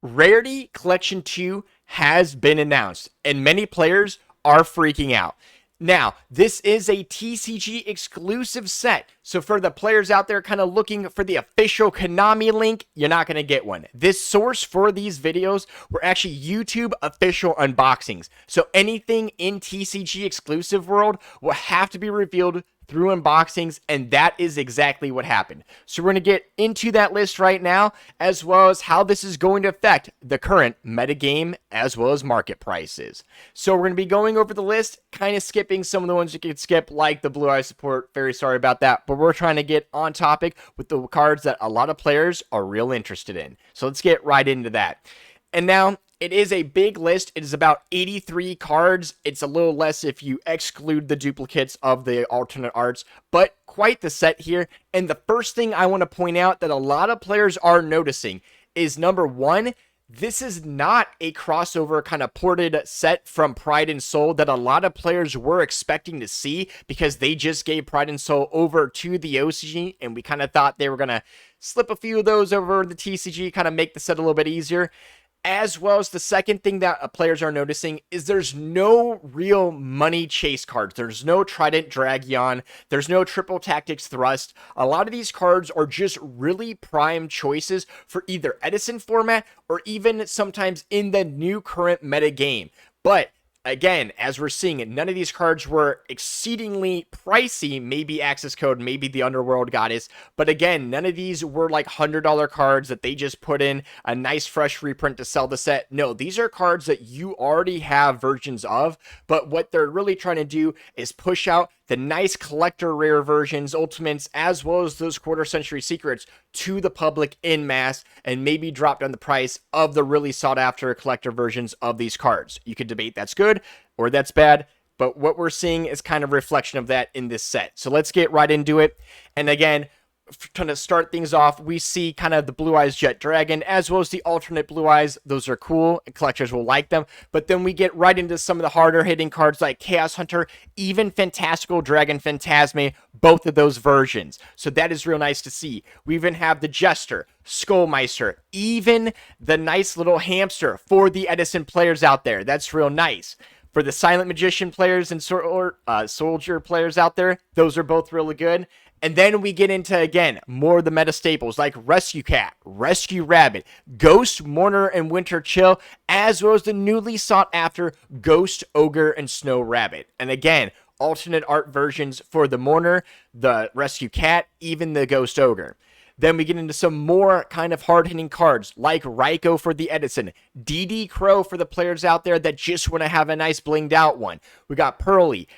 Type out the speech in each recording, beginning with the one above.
Rarity Collection 2 has been announced, and many players are freaking out. Now, this is a TCG exclusive set, so for the players out there kind of looking for the official Konami link, you're not going to get one. This source for these videos were actually YouTube official unboxings, so anything in TCG exclusive world will have to be revealed through unboxings, and that is exactly what happened. So we're going to get into that list right now, as well as how this is going to affect the current metagame as well as market prices. So we're going to be going over the list, kind of skipping some of the ones you could skip, like the Blue Eye support. Very sorry about that, but we're trying to get on topic with the cards that a lot of players are real interested in. So let's get right into that. And now, it is a big list. It is about 83 cards. It's a little less if you exclude the duplicates of the alternate arts, but quite the set here. And the first thing I want to point out that a lot of players are noticing is, number one, this is not a crossover kind of ported set from Pride and Soul that a lot of players were expecting to see, because they just gave Pride and Soul over to the OCG, and we kind of thought they were going to slip a few of those over the TCG, kind of make the set a little bit easier. As well as the second thing that players are noticing is there's no real money chase cards. There's no Trident Dragion. There's no Triple Tactics Thrust. A lot of these cards are just really prime choices for either Edison format or even sometimes in the new current meta game. But again, as we're seeing, none of these cards were exceedingly pricey. Maybe Access Code, maybe the Underworld Goddess. But again, none of these were like $100 cards that they just put in a nice fresh reprint to sell the set. No, these are cards that you already have versions of. But what they're really trying to do is push out the nice collector rare versions, ultimates, as well as those quarter century secrets to the public in mass, and maybe drop down the price of the really sought after collector versions of these cards. You could debate that's good or that's bad, but what we're seeing is kind of a reflection of that in this set. So let's get right into it. And again, trying to start things off, we see kind of the Blue Eyes Jet Dragon as well as the alternate Blue Eyes. Those are cool, and collectors will like them. But then we get right into some of the harder hitting cards like Chaos Hunter, even Fantastical Dragon Phantasme, both of those versions. So that is real nice to see. We even have the Jester, Skullmeister, even the nice little hamster for the Edison players out there. That's real nice. For the Silent Magician players and Soldier players out there, those are both really good. And then we get into, again, more of the meta staples like Rescue Cat, Rescue Rabbit, Ghost, Mourner, and Winter Chill, as well as the newly sought after Ghost, Ogre, and Snow Rabbit. And again, alternate art versions for the Mourner, the Rescue Cat, even the Ghost Ogre. Then we get into some more kind of hard-hitting cards like Raikou for the Edison, DD Crow for the players out there that just want to have a nice blinged out one. We got Pearly.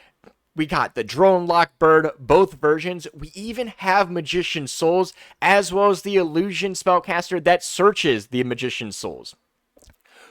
We got the Drone Lock Bird, both versions. We even have Magician Souls, as well as the Illusion Spellcaster that searches the Magician Souls.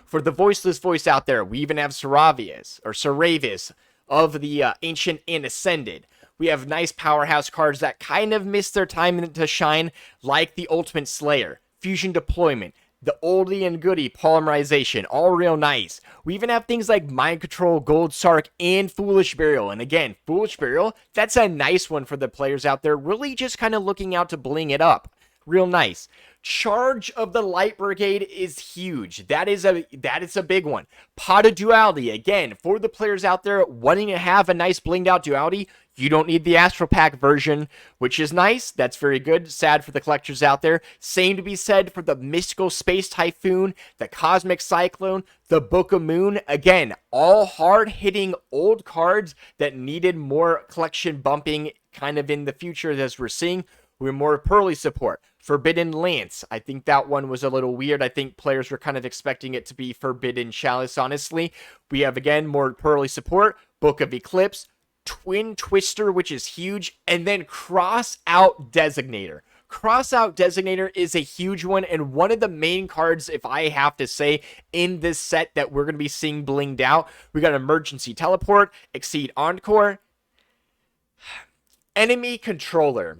For the voiceless voice out there, we even have Saravius of the Ancient and Ascended. We have nice powerhouse cards that kind of missed their time to shine, like the Ultimate Slayer, Fusion Deployment, the oldie and goodie polymerization, all real nice. We even have things like Mind Control, Gold Sark, and Foolish Burial. And again, Foolish Burial, that's a nice one for the players out there, really just kind of looking out to bling it up. Real nice. Charge of the Light Brigade is huge. That is a big one. Pot of Duality, again, for the players out there wanting to have a nice blinged out duality, you don't need the Astral Pack version, which is nice. That's very good. Sad for the collectors out there. Same to be said for the Mystical Space Typhoon, the Cosmic Cyclone, the Book of Moon. Again, all hard-hitting old cards that needed more collection bumping kind of in the future as we're seeing. We're more Pearly support. Forbidden Lance. I think that one was a little weird. I think players were kind of expecting it to be Forbidden Chalice, honestly. We have, again, more Pearly support. Book of Eclipse. Twin Twister, which is huge, and then Cross Out Designator. Cross Out Designator is a huge one, and one of the main cards, if I have to say, in this set that we're going to be seeing blinged out. We got Emergency Teleport, Exceed Encore. Enemy Controller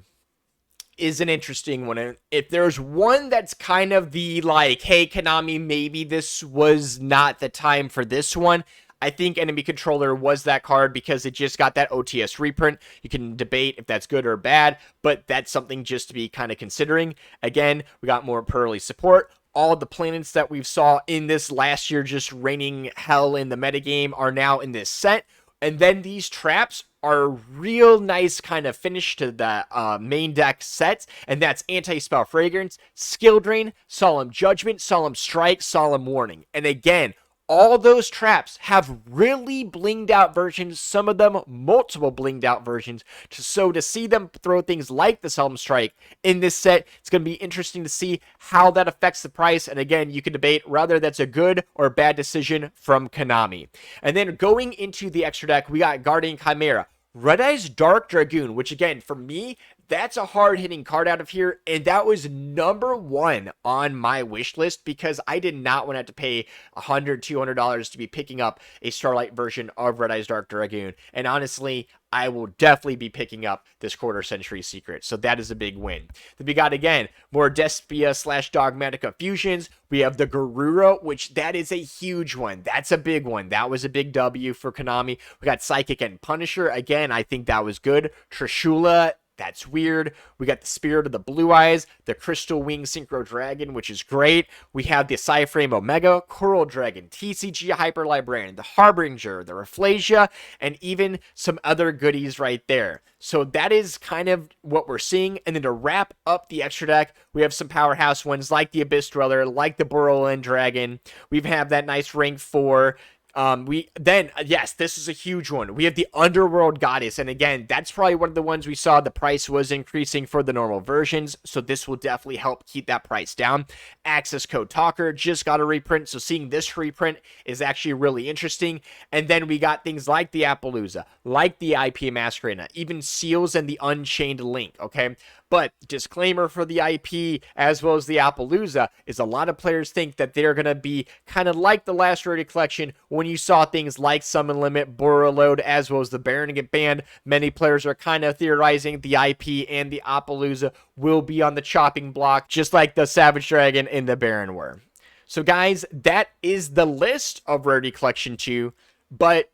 is an interesting one. And if there's one that's kind of the like, hey, Konami, maybe this was not the time for this one, I think Enemy Controller was that card because it just got that OTS reprint. You can debate if that's good or bad, but that's something just to be kind of considering. Again, we got more Pearly support. all the planets that we've saw in this last year just raining hell in the metagame are now in this set. And then these traps are a real nice kind of finish to the main deck sets, and that's Anti-Spell Fragrance, Skill Drain, Solemn Judgment, Solemn Strike, Solemn Warning. And again, all those traps have really blinged out versions, some of them multiple blinged out versions. So to see them throw things like the Solemn Strike in this set, it's going to be interesting to see how that affects the price. And again, you can debate whether that's a good or bad decision from Konami. And then going into the extra deck, we got Guardian Chimera, Red Eyes Dark Dragoon, which again, for me, that's a hard-hitting card out of here, and that was number one on my wish list because I did not want to have to pay $100, $200 to be picking up a Starlight version of Red Eyes Dark Dragoon. And honestly, I will definitely be picking up this Quarter Century Secret, so that is a big win. Then we got, again, more Despia / Dogmatica fusions. We have the Garura, which that is a huge one. That's a big one. That was a big W for Konami. We got Psychic and Punisher. Again, I think that was good. Trishula, that's weird. We got the Spirit of the Blue Eyes, the Crystal Wing Synchro Dragon, which is great. We have the Cyframe Omega, Coral Dragon, TCG Hyper Librarian, the Harbinger, the Rafflesia, and even some other goodies right there. So that is kind of what we're seeing. And then to wrap up the extra deck, we have some powerhouse ones like the Abyss Dweller, like the Borderland Dragon. We have that nice rank 4. Yes, this is a huge one. We have the Underworld Goddess, and again, that's probably one of the ones we saw the price was increasing for the normal versions, so this will definitely help keep that price down. Access Code Talker just got a reprint, so seeing this reprint is actually really interesting. And then we got things like the Appaloosa, like the IP Masquerade, even Seals and the Unchained Link, okay? But disclaimer for the IP as well as the Appaloosa is a lot of players think that they're going to be kind of like the last Rarity Collection when you saw things like Summon Limit, Borreload, as well as the Baron get banned. Many players are kind of theorizing the IP and the Appaloosa will be on the chopping block just like the Savage Dragon and the Baron were. So guys, that is the list of Rarity Collection 2, but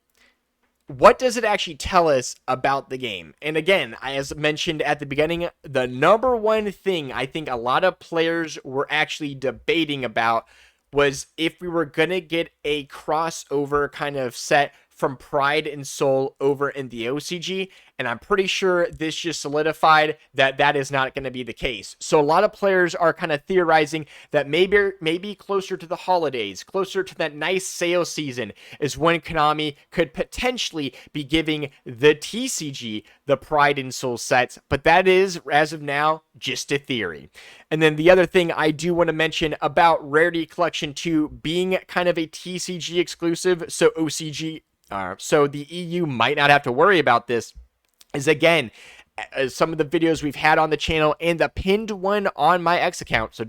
what does it actually tell us about the game? And again, as mentioned at the beginning, the number one thing I think a lot of players were actually debating about was if we were going to get a crossover kind of set from Pride and Soul over in the OCG, and I'm pretty sure this just solidified that that is not going to be the case. So a lot of players are kind of theorizing that maybe closer to the holidays, closer to that nice sale season is when Konami could potentially be giving the TCG the Pride and Soul sets, but that is, as of now, just a theory. And then the other thing I do want to mention about Rarity Collection 2 being kind of a TCG exclusive, so OCG, so the EU might not have to worry about this, is again, some of the videos we've had on the channel and the pinned one on my X account,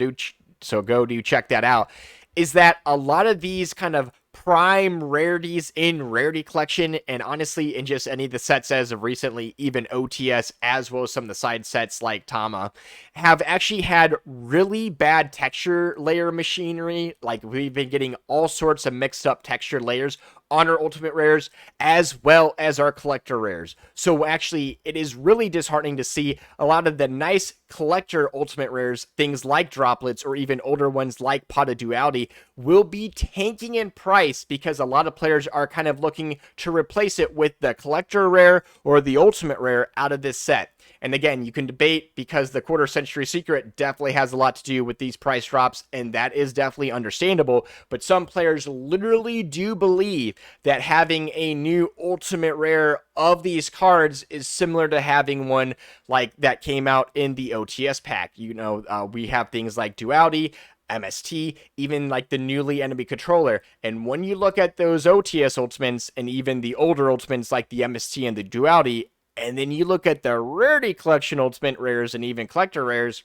so go do check that out, is that a lot of these kind of prime rarities in Rarity Collection, and honestly in just any of the sets as of recently, even OTS, as well as some of the side sets like Tama, have actually had really bad texture layer machinery. Like, we've been getting all sorts of mixed up texture layers on our ultimate rares as well as our collector rares. So actually, it is really disheartening to see a lot of the nice collector ultimate rares, things like droplets or even older ones like Pot of Duality, will be tanking in price because a lot of players are kind of looking to replace it with the collector rare or the ultimate rare out of this set. And again, you can debate because the Quarter Century Secret definitely has a lot to do with these price drops, and that is definitely understandable. But some players literally do believe that having a new ultimate rare of these cards is similar to having one like that came out in the OTS pack. You know, we have things like Duality, MST, even like the newly enemy controller. And when you look at those OTS ultimates and even the older ultimates like the MST and the Duality, and then you look at the Rarity Collection ultimate rares and even collector rares,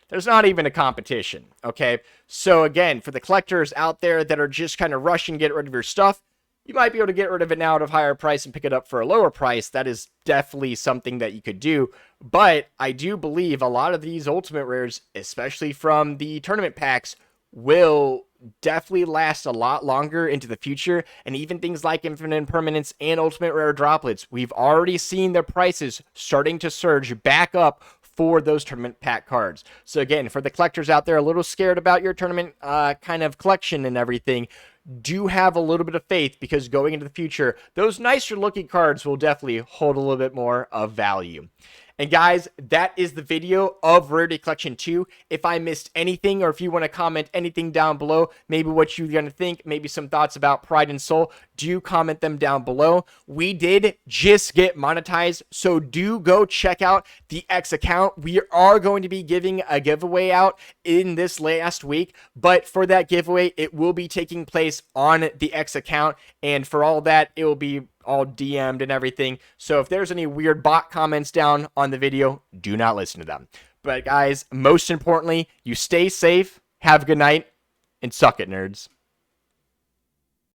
there's not even a competition, okay? So again, for the collectors out there that are just kind of rushing to get rid of your stuff, you might be able to get rid of it now at a higher price and pick it up for a lower price. That is definitely something that you could do. But I do believe a lot of these ultimate rares, especially from the tournament packs, will definitely last a lot longer into the future. And even things like Infinite Impermanence and Ultimate Rare Droplets, we've already seen their prices starting to surge back up for those tournament pack cards. So again, for the collectors out there a little scared about your tournament kind of collection and everything, do have a little bit of faith, because going into the future, those nicer looking cards will definitely hold a little bit more of value. And guys, that is the video of Rarity Collection 2. If I missed anything, or if you want to comment anything down below, maybe what you're going to think, maybe some thoughts about Pride and Soul, do comment them down below. We did just get monetized, so do go check out the X account. We are going to be giving a giveaway out in this last week, but for that giveaway, it will be taking place on the X account, and for all that, it will be all DM'd and everything. So if there's any weird bot comments down on the video, do not listen to them. But guys, most importantly, you stay safe, have a good night, and suck it, nerds.